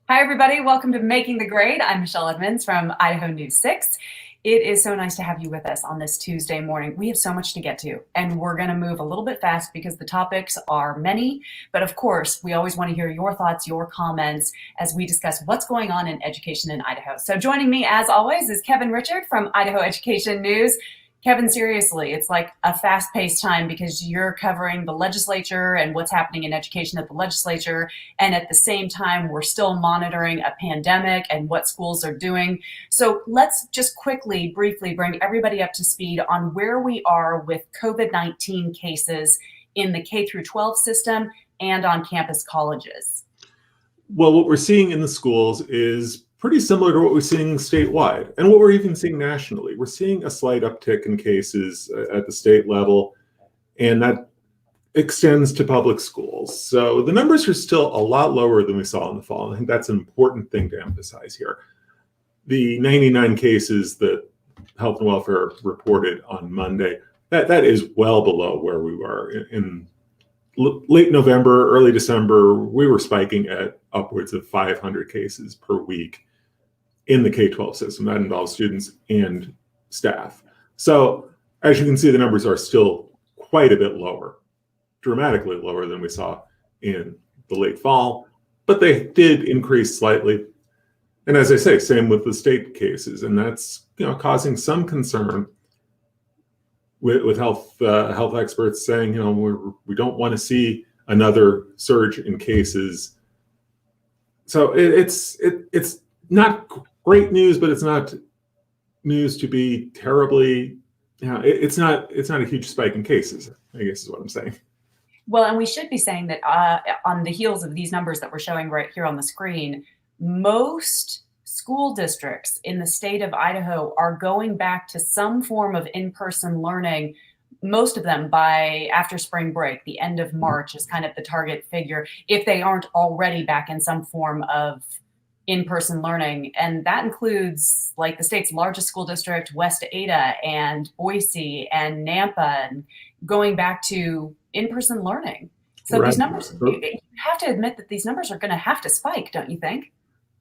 Hi, everybody. Welcome to Making the Grade. I'm Michelle Edmonds from Idaho News 6. It is so nice to have you with us on this Tuesday morning. We have so much to get to, and we're going to move a little bit fast because the topics are many. But of course, we always want to hear your thoughts, your comments as we discuss what's going on in education in Idaho. So joining me, as always, is Kevin Richert from Idaho Education News. Kevin, seriously, it's like a fast-paced time because you're covering the legislature and what's happening in education at the legislature. And at the same time, we're still monitoring a pandemic and what schools are doing. So let's just quickly, briefly bring everybody up to speed on where we are with COVID-19 cases in the K through 12 system and on campus colleges. Well, what we're seeing in the schools is pretty similar to what we're seeing statewide and what we're even seeing nationally. We're seeing a slight uptick in cases at the state level, and that extends to public schools. So the numbers are still a lot lower than we saw in the fall. I think that's an important thing to emphasize here. The 99 cases that Health and Welfare reported on Monday, that is well below where we were in late November, early December. We were spiking at upwards of 500 cases per week in the K-12 system. That involves students and staff. So as you can see, the numbers are still quite a bit lower, dramatically lower than we saw in the late fall, but they did increase slightly. And as I say, same with the state cases, and that's causing some concern with health experts saying, we don't want to see another surge in cases. So it's not great news, but it's not news to be terribly. It's not a huge spike in cases, I guess is what I'm saying. Well, and we should be saying that on the heels of these numbers that we're showing right here on the screen, most school districts in the state of Idaho are going back to some form of in-person learning, most of them by after spring break. The end of March is kind of the target figure, if they aren't already back in some form of in-person learning. And that includes like the state's largest school district, West Ada, and Boise and Nampa, and going back to in-person learning. So Right. These numbers, you have to admit that these numbers are going to have to spike, don't you think?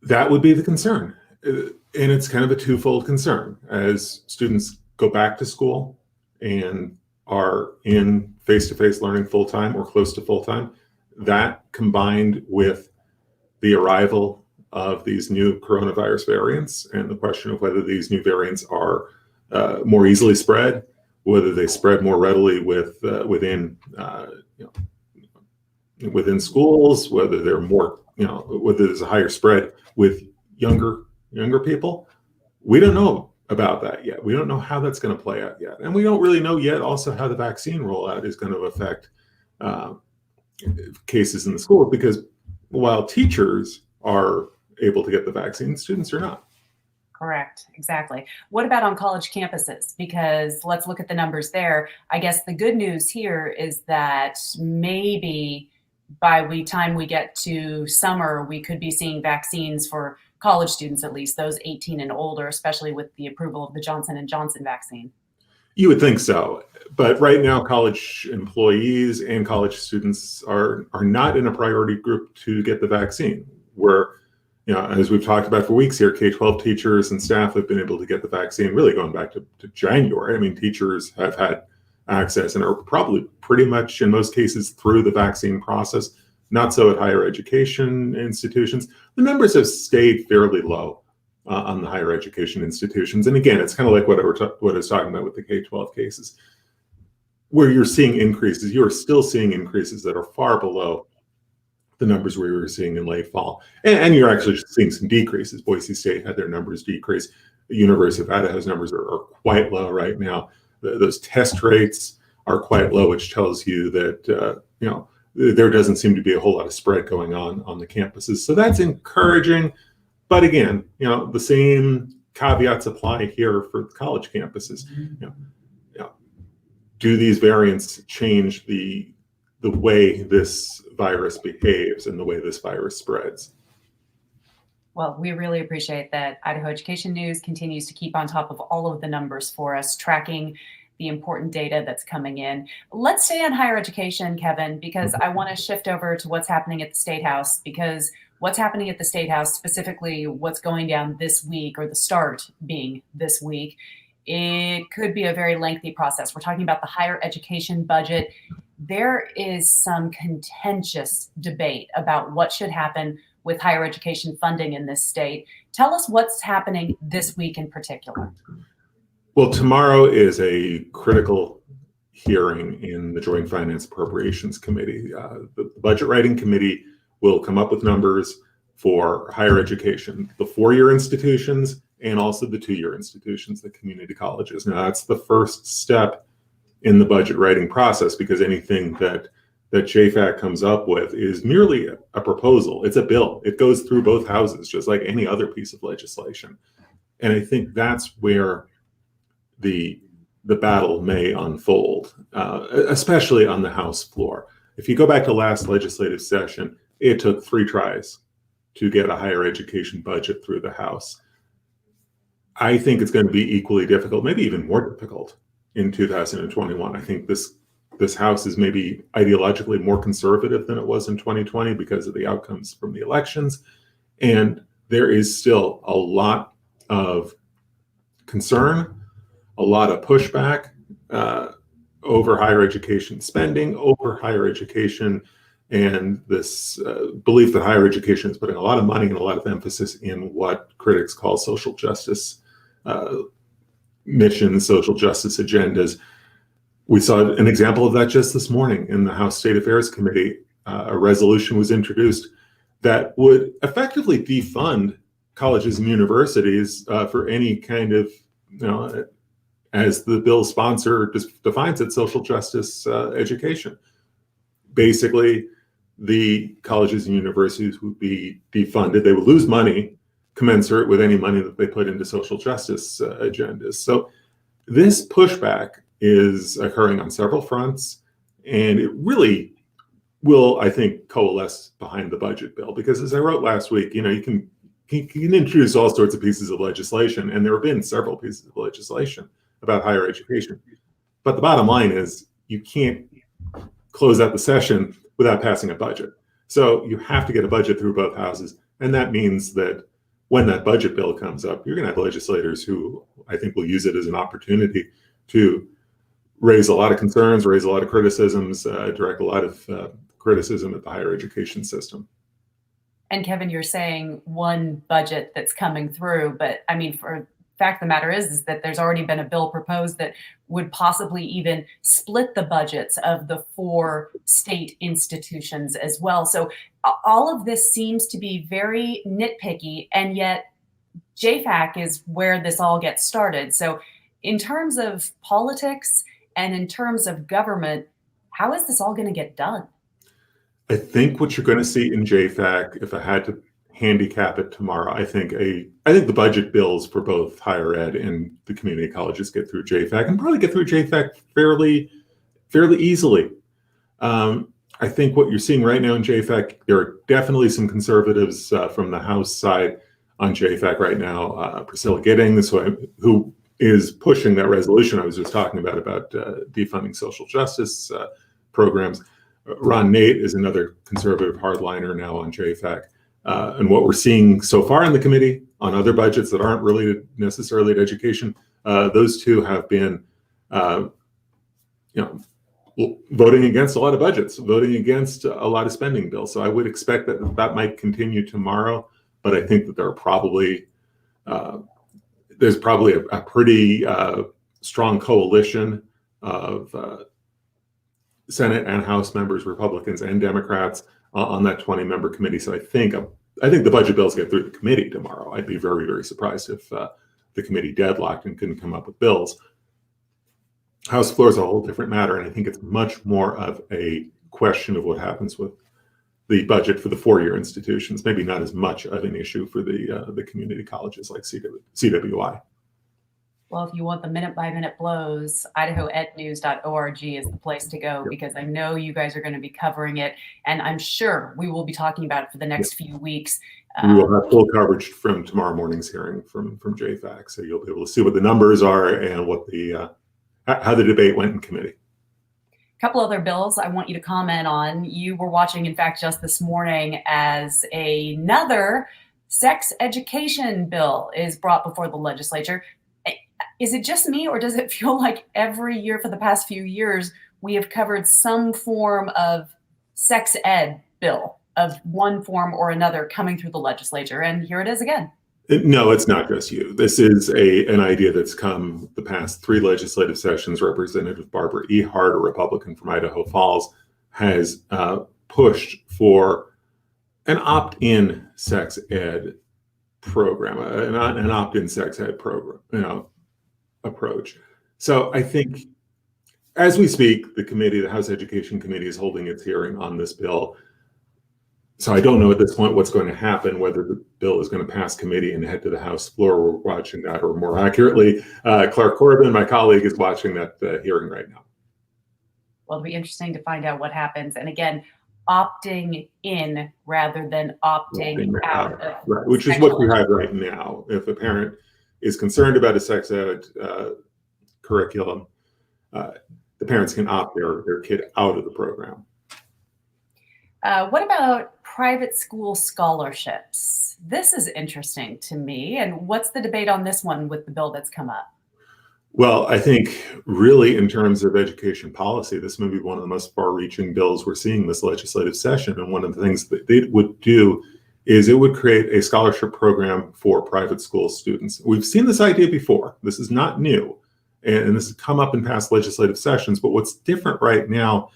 That would be the concern. And it's kind of a twofold concern. As students go back to school and are in face-to-face learning full-time or close to full-time, that combined with the arrival of these new coronavirus variants and the question of whether these new variants are more easily spread, whether they spread more readily within schools, whether they're more, whether there's a higher spread with younger people. We don't know about that yet. We don't know how that's going to play out yet. And we don't really know yet also how the vaccine rollout is going to affect cases in the school, because while teachers are able to get the vaccine, students are not. Correct. Exactly. What about on college campuses? Because let's look at the numbers there. I guess the good news here is that maybe by the time we get to summer, we could be seeing vaccines for college students, at least those 18 and older, especially with the approval of the Johnson & Johnson vaccine. You would think so. But right now, college employees and college students are not in a priority group to get the vaccine. Where, as we've talked about for weeks here, K-12 teachers and staff have been able to get the vaccine really going back to January. I mean, teachers have had access and are probably pretty much in most cases through the vaccine process. Not so at higher education institutions. The numbers have stayed fairly low on the higher education institutions. And again, it's kind of like what I was talking about with the K-12 cases, where you're seeing increases. You're still seeing increases that are far below the numbers we were seeing in late fall. And you're actually seeing some decreases. Boise State had their numbers decrease. The University of Idaho's numbers are quite low right now. Those test rates are quite low, which tells you that, there doesn't seem to be a whole lot of spread going on the campuses. So that's encouraging. But again, the same caveats apply here for college campuses. Do these variants change the way this virus behaves and the way this virus spreads? Well, we really appreciate that Idaho Education News continues to keep on top of all of the numbers for us, tracking the important data that's coming in. Let's stay on higher education, Kevin, because I want to shift over to what's happening at the State House, because what's happening at the State House, specifically what's going down this week, or the start being this week, it could be a very lengthy process. We're talking about the higher education budget. There is some contentious debate about what should happen with higher education funding in this state. Tell us what's happening this week in particular. Well, tomorrow is a critical hearing in the Joint Finance Appropriations Committee. The Budget Writing Committee will come up with numbers for higher education, the four-year institutions and also the two-year institutions, the community colleges. Now, that's the first step in the budget writing process, because anything that JFAC comes up with is merely a proposal. It's a bill. It goes through both houses, just like any other piece of legislation. And I think that's where the battle may unfold, especially on the House floor. If you go back to last legislative session, it took 3 tries to get a higher education budget through the House. I think it's going to be equally difficult, maybe even more difficult in 2021. I think this House is maybe ideologically more conservative than it was in 2020 because of the outcomes from the elections. And there is still a lot of concern, a lot of pushback over higher education spending, over higher education, and this belief that higher education is putting a lot of money and a lot of emphasis in what critics call social justice missions, social justice agendas. We saw an example of that just this morning in the House State Affairs Committee. A resolution was introduced that would effectively defund colleges and universities for any kind of, as the bill sponsor defines it, social justice education. Basically, the colleges and universities would be defunded. They would lose money commensurate with any money that they put into social justice agendas. So this pushback is occurring on several fronts, and it really will, I think, coalesce behind the budget bill. Because as I wrote last week, you can introduce all sorts of pieces of legislation, and there have been several pieces of legislation about higher education. But the bottom line is you can't close out the session without passing a budget. So you have to get a budget through both houses. And that means that when that budget bill comes up, you're going to have legislators who I think will use it as an opportunity to raise a lot of concerns, raise a lot of criticisms, direct a lot of criticism at the higher education system. And Kevin, you're saying one budget that's coming through, but I mean, for fact of the matter is that there's already been a bill proposed that would possibly even split the budgets of the 4 state institutions as well. So all of this seems to be very nitpicky, and yet JFAC is where this all gets started. So in terms of politics and in terms of government, how is this all going to get done? I think what you're going to see in JFAC, if I had to handicap it tomorrow, I think the budget bills for both higher ed and the community colleges get through JFAC, and probably get through JFAC fairly easily. I think what you're seeing right now in JFAC, there are definitely some conservatives from the House side on JFAC right now. Priscilla Giddings, who is pushing that resolution I was just talking about defunding social justice programs. Ron Nate is another conservative hardliner now on JFAC. And what we're seeing so far in the committee on other budgets that aren't related necessarily to education, those two have been, voting against a lot of budgets, voting against a lot of spending bills. So I would expect that might continue tomorrow, but I think that there's probably a pretty strong coalition of Senate and House members, Republicans and Democrats, on that 20-member committee. So I think the budget bills get through the committee tomorrow. I'd be very, very surprised if the committee deadlocked and couldn't come up with bills. House floor is a whole different matter, and I think it's much more of a question of what happens with the budget for the 4-year institutions. Maybe not as much of an issue for the community colleges like CWI. Well, if you want the minute-by-minute blows, idahoednews.org is the place to go, because I know you guys are going to be covering it, and I'm sure we will be talking about it for the next few weeks. We will have full coverage from tomorrow morning's hearing from JFAC, so you'll be able to see what the numbers are and what how the debate went in committee. Couple other bills I want you to comment on. You were watching, in fact, just this morning as another sex education bill is brought before the legislature. Is it just me, or does it feel like every year for the past few years we have covered some form of sex ed bill of one form or another coming through the legislature? And here it is again. No, it's not just you. This is an idea that's come the past 3 legislative sessions. Representative Barbara Ehart, a Republican from Idaho Falls, has pushed for an opt-in sex ed program, an opt-in sex ed program, approach. So I think as we speak, the House Education Committee is holding its hearing on this bill. So I don't know at this point what's going to happen, whether the bill is going to pass committee and head to the House floor. We're watching that, or more accurately, Clark Corbin, my colleague, is watching that hearing right now. Well, it'll be interesting to find out what happens. And again, opting in rather than opting out. Right, which is what we have right now. If a parent is concerned about a sex ed curriculum, the parents can opt their kid out of the program. What about private school scholarships? This is interesting to me. And what's the debate on this one with the bill that's come up? Well, I think really in terms of education policy, this may be one of the most far-reaching bills we're seeing this legislative session. And one of the things that it would do is it would create a scholarship program for private school students. We've seen this idea before. This is not new. And this has come up in past legislative sessions. But what's different right now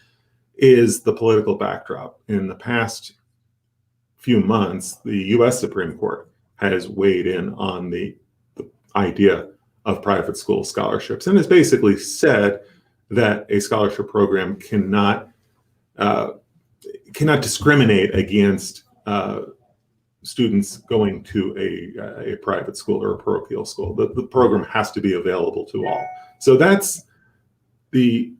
is the political backdrop. In the past few months, the U.S. Supreme Court has weighed in on the idea of private school scholarships and has basically said that a scholarship program cannot discriminate against students going to a private school or a parochial school. The program has to be available to all. So that's the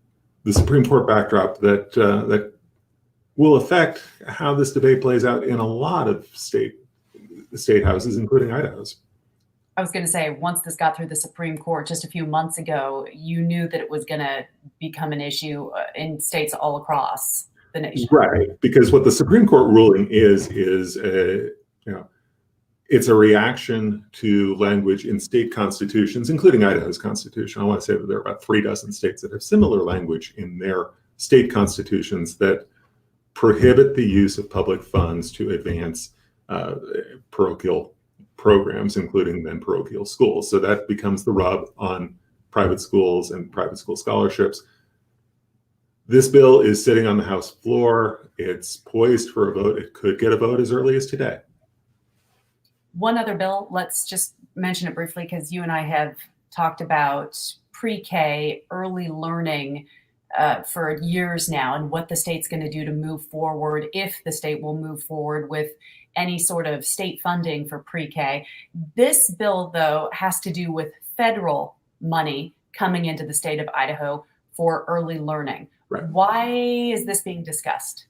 Supreme Court backdrop that will affect how this debate plays out in a lot of state houses, including Idaho's. I was going to say, once this got through the Supreme Court just a few months ago, you knew that it was going to become an issue in states all across the nation. Right, because what the Supreme Court ruling is it's a reaction to language in state constitutions, including Idaho's constitution. I want to say that there are about 36 states that have similar language in their state constitutions that prohibit the use of public funds to advance parochial programs, including then parochial schools. So that becomes the rub on private schools and private school scholarships. This bill is sitting on the House floor. It's poised for a vote. It could get a vote as early as today. One other bill, let's just mention it briefly because you and I have talked about pre-K early learning for years now, and what the state's going to do to move forward, if the state will move forward with any sort of state funding for pre-K. This bill, though, has to do with federal money coming into the state of Idaho for early learning. Right. Why is this being discussed?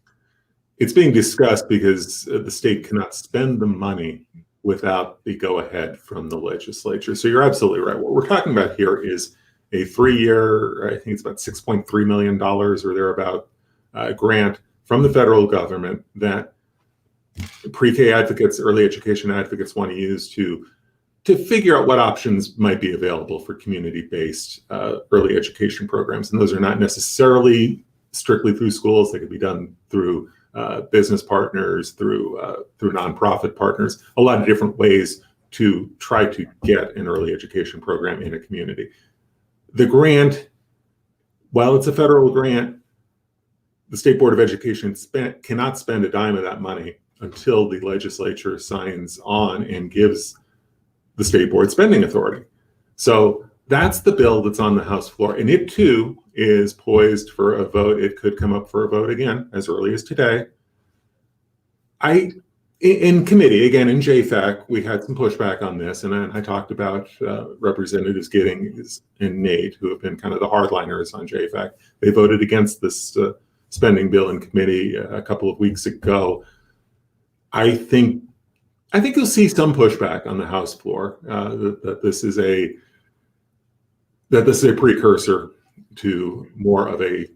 It's being discussed because the state cannot spend the money without the go-ahead from the legislature. So you're absolutely right. What we're talking about here is a 3-year, I think it's about $6.3 million or thereabout, grant from the federal government that pre-K advocates, early education advocates want to use to figure out what options might be available for community-based early education programs. And those are not necessarily strictly through schools. They could be done through business partners, through nonprofit partners, a lot of different ways to try to get an early education program in a community. The grant, while it's a federal grant, the State Board of Education cannot spend a dime of that money until the legislature signs on and gives the state board spending authority. So that's the bill that's on the House floor, and it too is poised for a vote. It could come up for a vote again as early as today. In committee, again, in JFAC, we had some pushback on this, and I talked about Representatives Giddings and Nate, who have been kind of the hardliners on JFAC. They voted against this spending bill in committee a couple of weeks ago. I think you'll see some pushback on the House floor that this is a precursor to more of a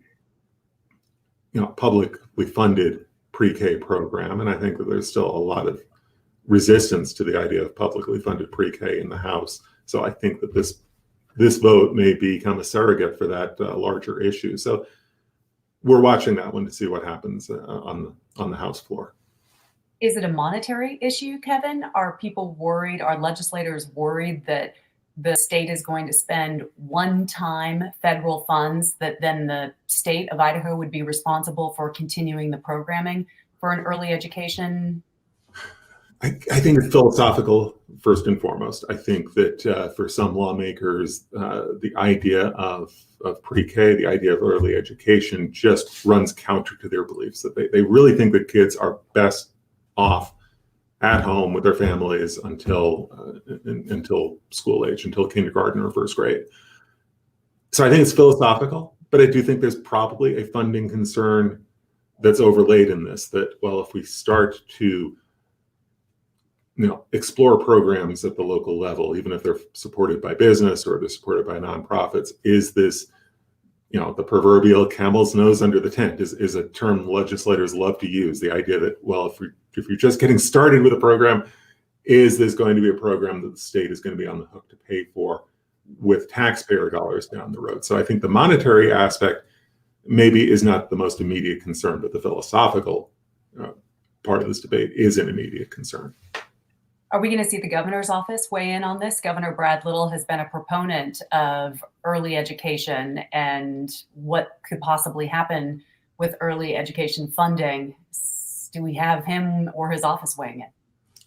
publicly funded pre-K program. And I think that there's still a lot of resistance to the idea of publicly funded pre-K in the House. So I think that this vote may become a surrogate for that larger issue. So we're watching that one to see what happens on the House floor. Is it a monetary issue, Kevin? Are people worried, are legislators worried that the state is going to spend one-time federal funds that then the state of Idaho would be responsible for continuing the programming for an early education? I think it's philosophical, first and foremost. I think that for some lawmakers, the idea of pre-K, the idea of early education just runs counter to their beliefs, that they really think that kids are best off at home with their families until school age, until kindergarten or first grade. So I think it's philosophical, but I do think there's probably a funding concern that's overlaid in this, that, well, if we start to explore programs at the local level, even if they're supported by business or they're supported by nonprofits, is this, the proverbial camel's nose under the tent is a term legislators love to use. The idea that, well, if you're just getting started with a program, is this going to be a program that the state is going to be on the hook to pay for with taxpayer dollars down the road? So I think the monetary aspect maybe is not the most immediate concern, but the philosophical part of this debate is an immediate concern. Are we going to see the governor's office weigh in on this? Governor Brad Little has been a proponent of early education and what could possibly happen with early education funding. Do we have him or his office weighing in?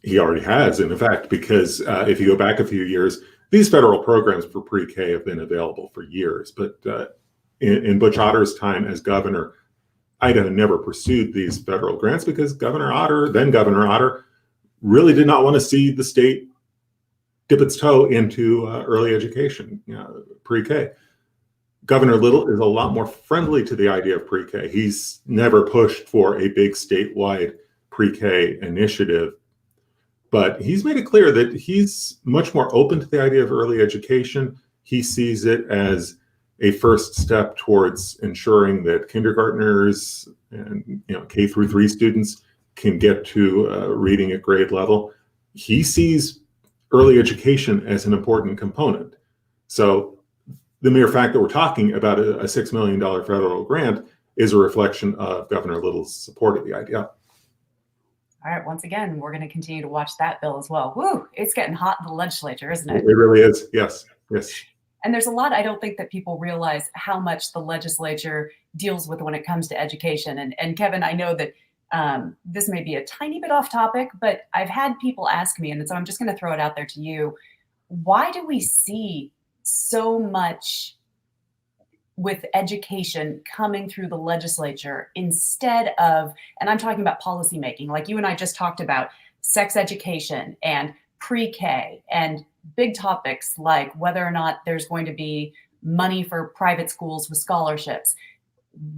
He already has, in fact, because if you go back a few years, these federal programs for pre-K have been available for years. But in Butch Otter's time as governor, Idaho never pursued these federal grants because Governor Otter, really did not want to see the state dip its toe into early education, pre-K. Governor Little is a lot more friendly to the idea of pre-K. He's never pushed for a big statewide pre-K initiative, but he's made it clear that he's much more open to the idea of early education. He sees it as a first step towards ensuring that kindergartners and K through 3 students can get to reading at grade level. He sees early education as an important component. So the mere fact that we're talking about a $6 million federal grant is a reflection of Governor Little's support of the idea. All right, once again, we're going to continue to watch that bill as well. Woo, it's getting hot in the legislature, isn't it? It really is, yes. And there's a lot, I don't think that people realize how much the legislature deals with when it comes to education. And Kevin, I know that this may be a tiny bit off topic, but I've had people ask me, and so I'm just going to throw it out there to you. Why do we see so much with education coming through the legislature instead of, and I'm talking about policy making, like you and I just talked about sex education and pre-K and big topics like whether or not there's going to be money for private schools with scholarships.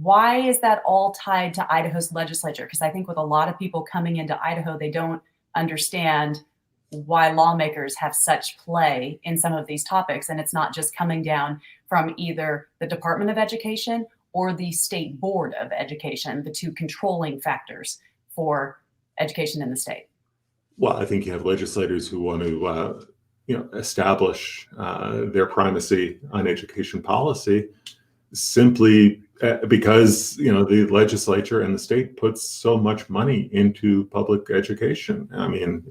Why is that all tied to Idaho's legislature? Because I think with a lot of people coming into Idaho, they don't understand why lawmakers have such play in some of these topics. And it's not just coming down from either the Department of Education or the State Board of Education, the two controlling factors for education in the state. Well, I think you have legislators who want to establish their primacy on education policy simply because the legislature and the state puts so much money into public education. I mean,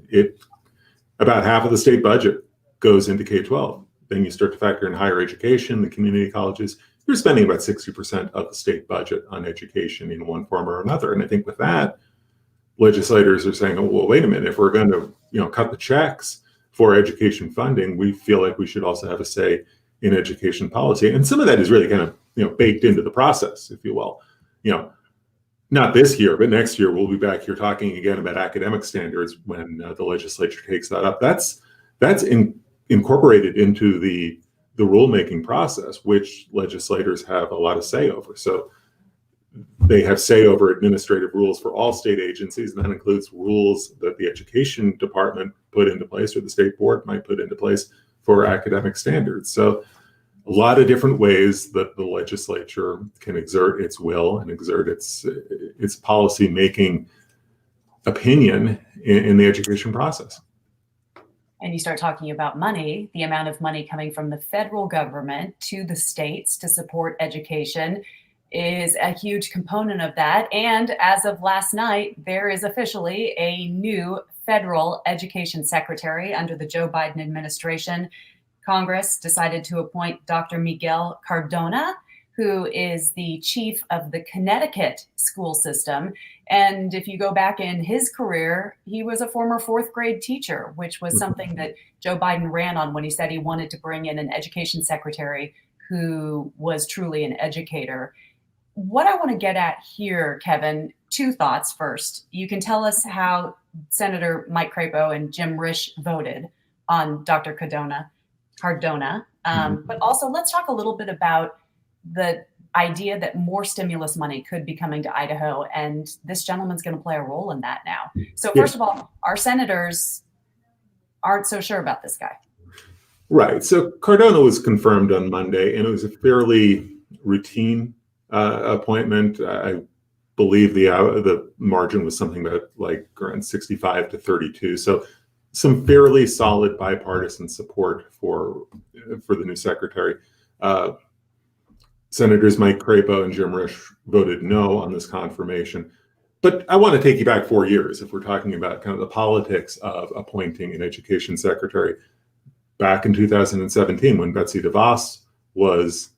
about half of the state budget goes into K-12. Then you start to factor in higher education, the community colleges. You're spending about 60% of the state budget on education in one form or another. And I think with that, legislators are saying, oh, well, wait a minute, if we're going to cut the checks for education funding, we feel like we should also have a say in education policy. And some of that is really kind of baked into the process, if you will. Not this year, but next year we'll be back here talking again about academic standards when the legislature takes that up. That's incorporated into the rulemaking process, which legislators have a lot of say over. So they have say over administrative rules for all state agencies, and that includes rules that the education department put into place or the state board might put into place for academic standards. So a lot of different ways that the legislature can exert its will and exert its policy making opinion in the education process. And you start talking about money, the amount of money coming from the federal government to the states to support education is a huge component of that. And as of last night, there is officially a new federal education secretary under the Joe Biden administration. Congress decided to appoint Dr. Miguel Cardona, who is the chief of the Connecticut school system. And if you go back in his career, he was a former fourth grade teacher, which was something that Joe Biden ran on when he said he wanted to bring in an education secretary who was truly an educator. What I want to get at here, Kevin, two thoughts. First, you can tell us how Senator Mike Crapo and Jim Risch voted on Dr. Cardona. But also, let's talk a little bit about the idea that more stimulus money could be coming to Idaho, and this gentleman's going to play a role in that now. So first of all, our senators aren't so sure about this guy. Right. So Cardona was confirmed on Monday, and it was a fairly routine appointment. I believe the margin was something like around 65 to 32. So some fairly solid bipartisan support for the new secretary. Senators Mike Crapo and Jim Risch voted no on this confirmation. But I want to take you back 4 years if we're talking about kind of the politics of appointing an education secretary. Back in 2017, when Betsy DeVos was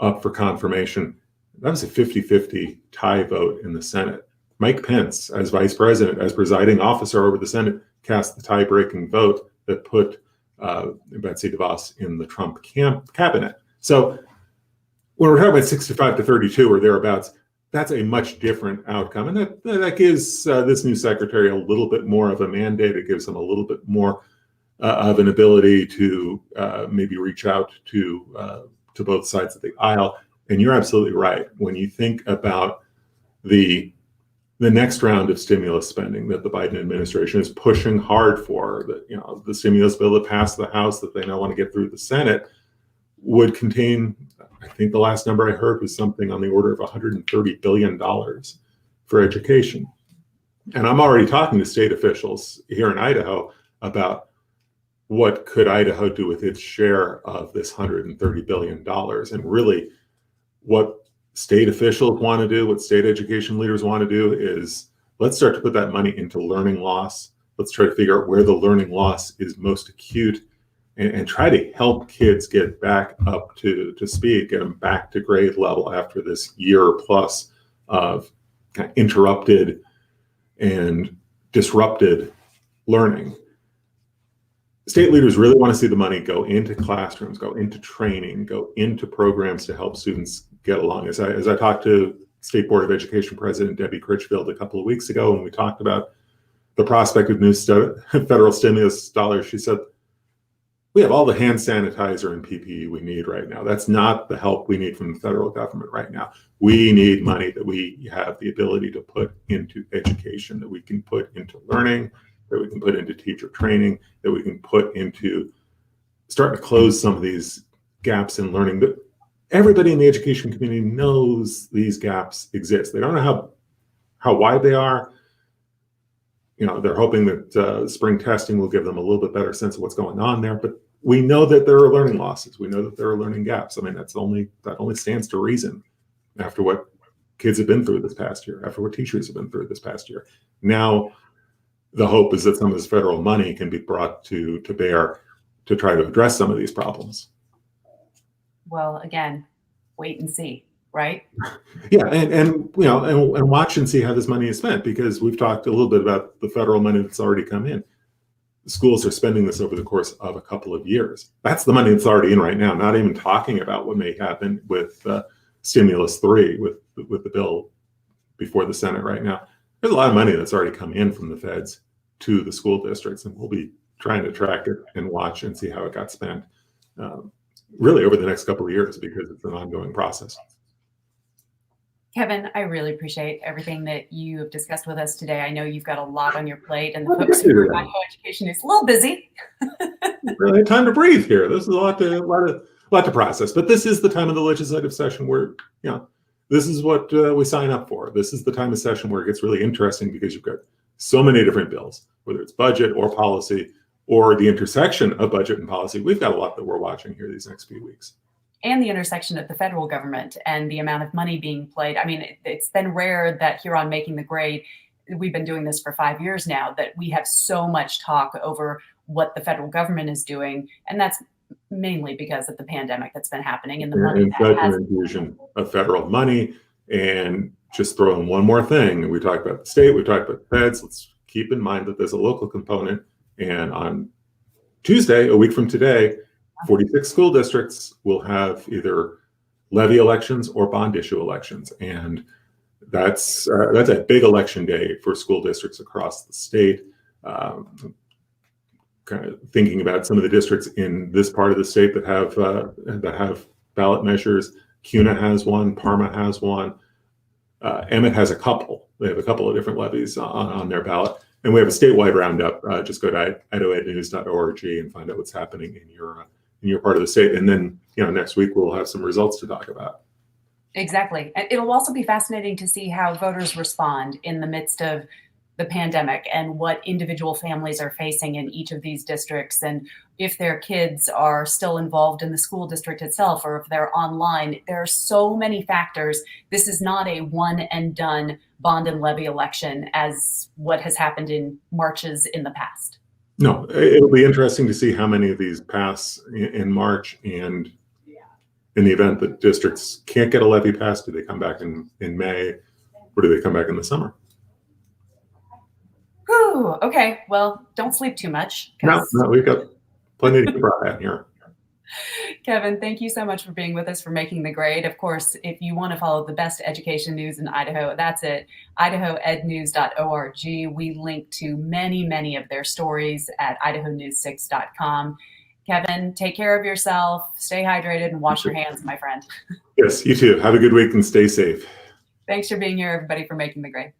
up for confirmation, that was a 50-50 tie vote in the Senate. Mike Pence, as vice president, as presiding officer over the Senate, cast the tie-breaking vote that put Betsy DeVos in the Trump cabinet. So when we're talking about 65 to 32 or thereabouts, that's a much different outcome. And that gives this new secretary a little bit more of a mandate. It gives him a little bit more of an ability to maybe reach out to both sides of the aisle. And you're absolutely right. When you think about the next round of stimulus spending that the Biden administration is pushing hard for, the stimulus bill that passed the House that they now want to get through the Senate would contain, I think the last number I heard was something on the order of $130 billion for education. And I'm already talking to state officials here in Idaho about what could Idaho do with its share of this $130 billion, and really what state officials want to do, what state education leaders want to do is let's start to put that money into learning loss. Let's try to figure out where the learning loss is most acute and try to help kids get back up to speed, get them back to grade level after this year plus of kind of interrupted and disrupted learning. State leaders really want to see the money go into classrooms, go into training, go into programs to help students get along. As I talked to State Board of Education President Debbie Critchfield a couple of weeks ago, when we talked about the prospect of new federal stimulus dollars, she said, we have all the hand sanitizer and PPE we need right now. That's not the help we need from the federal government right now. We need money that we have the ability to put into education, that we can put into learning, that we can put into teacher training, that we can put into starting to close some of these gaps in learning. But everybody in the education community knows these gaps exist. They don't know how wide they are. They're hoping that spring testing will give them a little bit better sense of what's going on there. But we know that there are learning losses. We know that there are learning gaps. I mean, that only stands to reason after what kids have been through this past year, after what teachers have been through this past year. Now, the hope is that some of this federal money can be brought to bear to try to address some of these problems. Well, again, wait and see, right? Yeah, and watch and see how this money is spent, because we've talked a little bit about the federal money that's already come in. The schools are spending this over the course of a couple of years. That's the money that's already in right now, not even talking about what may happen with Stimulus 3, with the bill before the Senate right now. There's a lot of money that's already come in from the feds to the school districts, and we'll be trying to track it and watch and see how it got spent really over the next couple of years, because it's an ongoing process. Kevin, I really appreciate everything that you have discussed with us today. I know you've got a lot on your plate, and the folks who are Idaho Education is a little busy. Really had time to breathe here. This is a lot lot to process. But this is the time of the legislative session where, this is what we sign up for. This is the time of session where it gets really interesting because you've got so many different bills, whether it's budget or policy or the intersection of budget and policy. We've got a lot that we're watching here these next few weeks. And the intersection of the federal government and the amount of money being played. I mean, it's been rare that here on Making the Grade, we've been doing this for 5 years now, that we have so much talk over what the federal government is doing. And that's mainly because of the pandemic that's been happening and the money and federal infusion of federal money. And just throw in one more thing. We talked about the state, we talked about the feds. Let's keep in mind that there's a local component. And on Tuesday, a week from today, 46 school districts will have either levy elections or bond issue elections. And that's a big election day for school districts across the state. Kind of thinking about some of the districts in this part of the state that have ballot measures. CUNA has one, Parma has one. Emmett has a couple. They have a couple of different levies on their ballot. And we have a statewide roundup. Just go to idahoednews.org and find out what's happening in your part of the state. And then, next week we'll have some results to talk about. Exactly. And it'll also be fascinating to see how voters respond in the midst of the pandemic and what individual families are facing in each of these districts, and if their kids are still involved in the school district itself or if they're online. There are so many factors. This is not a one and done bond and levy election as what has happened in Marches in the past. No, it'll be interesting to see how many of these pass in March, and in the event that districts can't get a levy passed, do they come back in May, or do they come back in the summer? Whew, okay, well, don't sleep too much. No, we've got plenty to keep our eye on here. Kevin, thank you so much for being with us, for Making the Grade. Of course, if you want to follow the best education news in Idaho, that's it, idahoednews.org. We link to many, many of their stories at idahonews6.com. Kevin, take care of yourself, stay hydrated, and wash your hands, my friend. Yes, you too. Have a good week and stay safe. Thanks for being here, everybody, for Making the Grade.